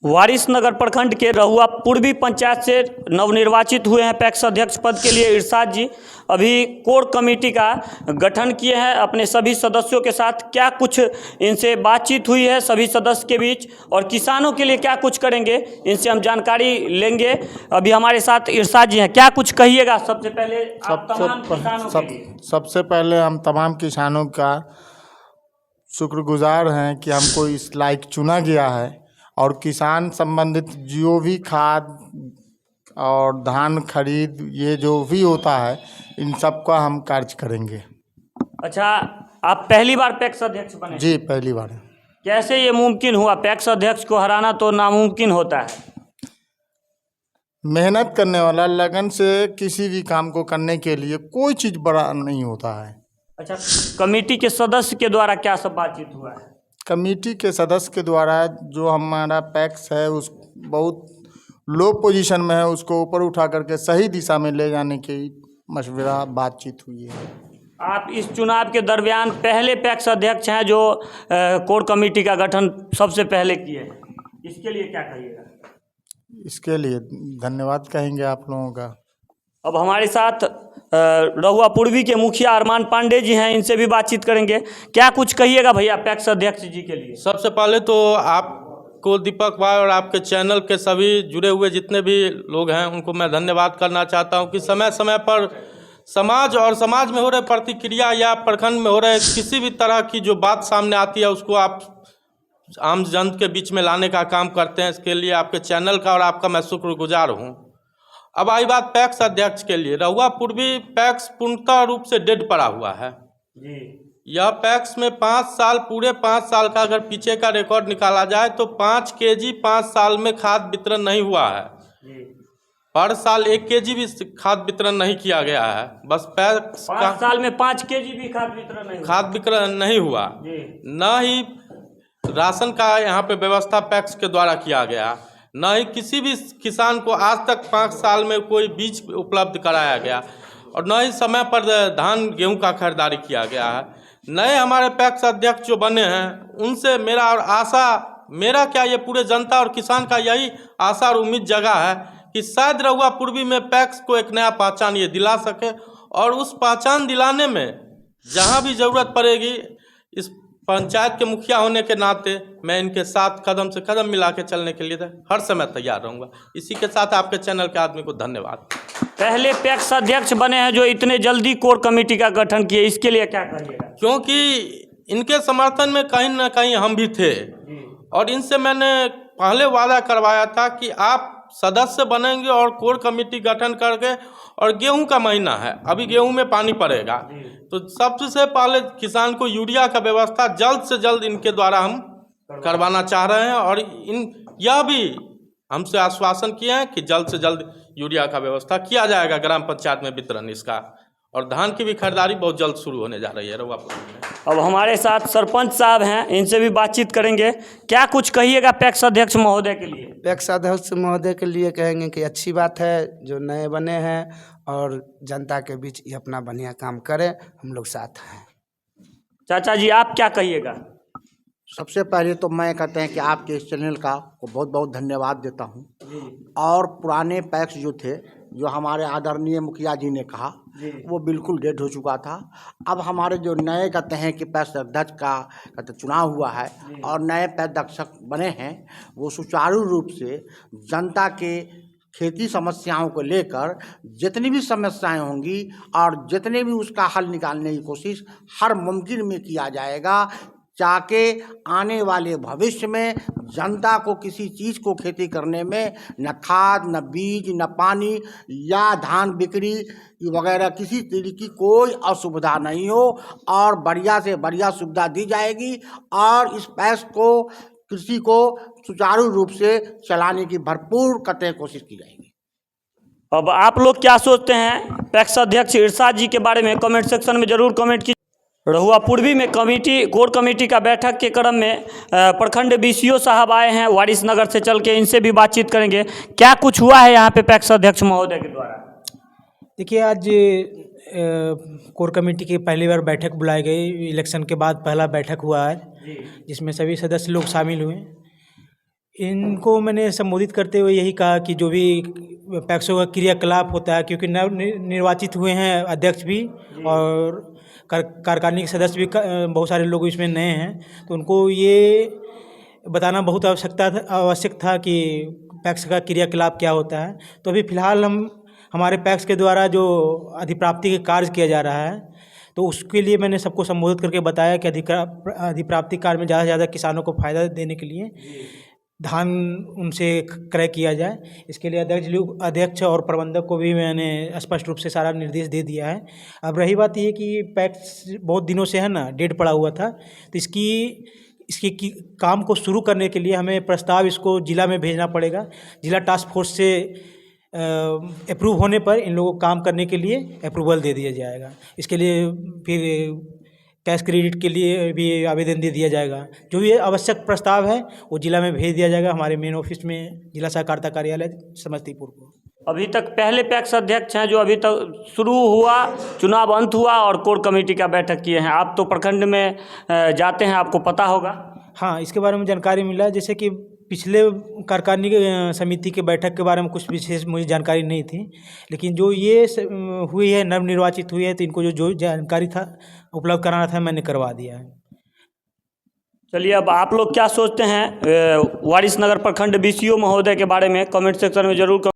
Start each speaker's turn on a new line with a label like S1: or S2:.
S1: वारिसनगर प्रखंड के रहुआ पूर्वी पंचायत से नवनिर्वाचित हुए हैं पैक्स अध्यक्ष पद के लिए इरशाद जी। अभी कोर कमेटी का गठन किए हैं अपने सभी सदस्यों के साथ। क्या कुछ इनसे बातचीत हुई है सभी सदस्य के बीच और किसानों के लिए क्या कुछ करेंगे, इनसे हम जानकारी लेंगे। अभी हमारे साथ इरशाद जी हैं, क्या कुछ कहिएगा सबसे पहले आप तमाम किसानों के लिए?
S2: सबसे पहले हम तमाम किसानों का शुक्रगुजार हैं कि हमको इस लायक चुना गया है और किसान संबंधित जो भी खाद और धान खरीद ये जो भी होता है इन सब का हम कार्य करेंगे।
S1: अच्छा, आप पहली बार पैक्स अध्यक्ष बने?
S2: जी, पहली बार।
S1: कैसे ये मुमकिन हुआ? पैक्स अध्यक्ष को हराना तो नामुमकिन होता है।
S2: मेहनत करने वाला लगन से किसी भी काम को करने के लिए कोई चीज़ बड़ा नहीं होता है।
S1: अच्छा, कमेटी के सदस्य के द्वारा क्या सब बातचीत हुआ है?
S2: कमेटी के सदस्य के द्वारा जो हमारा पैक्स है उस बहुत लो पोजीशन में है, उसको ऊपर उठा करके सही दिशा में ले जाने की मशवरा बातचीत हुई है।
S1: आप इस चुनाव के दरमियान पहले पैक्स अध्यक्ष हैं जो कोर कमेटी का गठन सबसे पहले किए हैं, इसके लिए क्या कहिएगा?
S2: इसके लिए धन्यवाद कहेंगे आप लोगों का।
S1: अब हमारे साथ रहुआ पूर्वी के मुखिया अरमान पांडे जी हैं, इनसे भी बातचीत करेंगे। क्या कुछ कहिएगा भैया पैक्स अध्यक्ष जी के लिए?
S3: सबसे पहले तो आपको दीपक भाई और आपके चैनल के सभी जुड़े हुए जितने भी लोग हैं उनको मैं धन्यवाद करना चाहता हूं कि समय समय पर समाज और समाज में हो रहे प्रतिक्रिया या प्रखंड में हो रहे किसी भी तरह की जो बात सामने आती है उसको आप आम जन के बीच में लाने का काम करते हैं। इसके लिए आपके चैनल का और आपका मैं शुक्रगुजार हूँ। अब आई बात पैक्स अध्यक्ष के लिए। रहुआ पूर्वी पैक्स पूर्णतः रूप से डेड पड़ा हुआ है
S1: जी।
S3: यह पैक्स में 5 साल पूरे 5 साल का अगर पीछे का रिकॉर्ड निकाला जाए तो 5 केजी 5 साल में खाद वितरण नहीं हुआ है
S1: जी।
S3: हर साल 1 केजी भी खाद वितरण नहीं किया गया है। बस पैक्स
S1: 5 साल में 5 केजी भी खाद वितरण नहीं हुआ।
S3: खाद वितरण नहीं हुआ
S1: जी।
S3: न ही राशन का यहाँ पे व्यवस्था पैक्स के द्वारा किया गया, न ही किसी भी किसान को आज तक 5 साल में कोई बीज उपलब्ध कराया गया और न ही समय पर धान गेहूं का खरीदारी किया गया है। नए हमारे पैक्स अध्यक्ष जो बने हैं उनसे मेरा और आशा, मेरा क्या ये पूरे जनता और किसान का यही आशा और उम्मीद जगा है कि शायद रहुआ पूर्वी में पैक्स को एक नया पहचान ये दिला सके और उस पहचान दिलाने में जहाँ भी ज़रूरत पड़ेगी इस पंचायत के मुखिया होने के नाते मैं इनके साथ कदम से कदम मिला के चलने के लिए हर समय तैयार रहूँगा। इसी के साथ आपके चैनल के आदमी को धन्यवाद।
S1: पहले पैक्स अध्यक्ष बने हैं जो इतने जल्दी कोर कमेटी का गठन किए, इसके लिए क्या कहिएगा?
S3: क्योंकि इनके समर्थन में कहीं ना कहीं हम भी थे और इनसे मैंने पहले वादा करवाया था कि आप सदस्य बनेंगे और कोर कमेटी गठन करके, और गेहूं का महीना है अभी गेहूं में पानी पड़ेगा तो सबसे पहले किसान को यूरिया का व्यवस्था जल्द से जल्द इनके द्वारा हम करवाना चाह रहे हैं और यह भी हमसे आश्वासन किए हैं कि जल्द से जल्द यूरिया का व्यवस्था किया जाएगा ग्राम पंचायत में वितरण इसका, और धान की भी खरीदारी बहुत जल्द शुरू होने जा रही है रहुआपुर में।
S1: अब हमारे साथ सरपंच साहब हैं, इनसे भी बातचीत करेंगे। क्या कुछ कहिएगा पैक्स अध्यक्ष महोदय के लिए?
S4: पैक्स अध्यक्ष महोदय के लिए कहेंगे कि अच्छी बात है जो नए बने हैं और जनता के बीच ये अपना बढ़िया काम करें, हम लोग साथ हैं।
S1: चाचा जी आप क्या कहिएगा?
S5: सबसे पहले तो मैं कहते हैं कि आपके इस चैनल का को बहुत बहुत धन्यवाद देता हूं। और पुराने पैक्स जो थे, जो हमारे आदरणीय मुखिया जी ने कहा वो बिल्कुल डेड हो चुका था। अब हमारे जो नए कहते हैं कि पैक्स अध्यक्ष का कहते चुनाव हुआ है और नए पैक्स अध्यक्ष बने हैं, वो सुचारू रूप से जनता के खेती समस्याओं को लेकर जितनी भी समस्याएं होंगी और जितने भी उसका हल निकालने की कोशिश हर मुमकिन में किया जाएगा, ताकि आने वाले भविष्य में जनता को किसी चीज़ को खेती करने में न खाद, न बीज, न पानी या धान बिक्री वगैरह किसी तरह की कोई असुविधा नहीं हो और बढ़िया से बढ़िया सुविधा दी जाएगी और इस पैक्स को कृषि को सुचारू रूप से चलाने की भरपूर कतई कोशिश की जाएगी।
S1: अब आप लोग क्या सोचते हैं पैक्स अध्यक्ष इरशाद जी के बारे में? कमेंट सेक्शन में जरूर कमेंट कीजिए। रहुआ पूर्वी में कोर कमेटी का बैठक के क्रम में प्रखंड बीसीओ साहब आए हैं वारिसनगर से चल के, इनसे भी बातचीत करेंगे। क्या कुछ हुआ है यहाँ पे पैक्स अध्यक्ष महोदय के द्वारा?
S6: देखिए, आज कोर कमेटी की पहली बार बैठक बुलाई गई, इलेक्शन के बाद पहला बैठक हुआ है जिसमें सभी सदस्य लोग शामिल हुए। इनको मैंने संबोधित करते हुए यही कहा कि जो भी पैक्सों का क्रियाकलाप होता है, क्योंकि नव निर्वाचित हुए हैं अध्यक्ष भी और कार्यकारिणी के सदस्य भी बहुत सारे लोग इसमें नए हैं, तो उनको ये बताना बहुत आवश्यक था कि पैक्स का क्रियाकलाप क्या होता है। तो अभी फ़िलहाल हमारे पैक्स के द्वारा जो अधिप्राप्ति के कार्य किया जा रहा है, तो उसके लिए मैंने सबको संबोधित करके बताया कि अधिप्राप्ति कार्य में ज़्यादा से ज़्यादा किसानों को फ़ायदा देने के लिए धान उनसे क्रय किया जाए। इसके लिए अध्यक्ष और प्रबंधक को भी मैंने स्पष्ट रूप से सारा निर्देश दे दिया है। अब रही बात ये कि पैक्स बहुत दिनों से है ना डेड पड़ा हुआ था, तो इसकी काम को शुरू करने के लिए हमें प्रस्ताव इसको जिला में भेजना पड़ेगा। जिला टास्क फोर्स से अप्रूव होने पर इन लोगों को काम करने के लिए अप्रूवल दे दिया जाएगा। इसके लिए फिर कैश क्रेडिट के लिए भी आवेदन दे दिया जाएगा। जो भी आवश्यक प्रस्ताव है वो जिला में भेज दिया जाएगा हमारे मेन ऑफिस में, जिला सहकारिता कार्यालय समस्तीपुर को।
S1: अभी तक पहले पैक्स अध्यक्ष हैं जो अभी तक शुरू हुआ, चुनाव अंत हुआ और कोर कमेटी का बैठक किए हैं। आप तो प्रखंड में जाते हैं, आपको पता होगा।
S6: हाँ, इसके बारे में जानकारी मिला, जैसे कि पिछले कार्यकारिणी समिति के बैठक के बारे में कुछ विशेष मुझे जानकारी नहीं थी, लेकिन जो ये हुई है, नवनिर्वाचित हुई है, तो इनको जो जानकारी था उपलब्ध कराना था मैंने करवा दिया है।
S1: चलिए, अब आप लोग क्या सोचते हैं वारिसनगर प्रखंड BCO महोदय के बारे में कमेंट सेक्शन में जरूर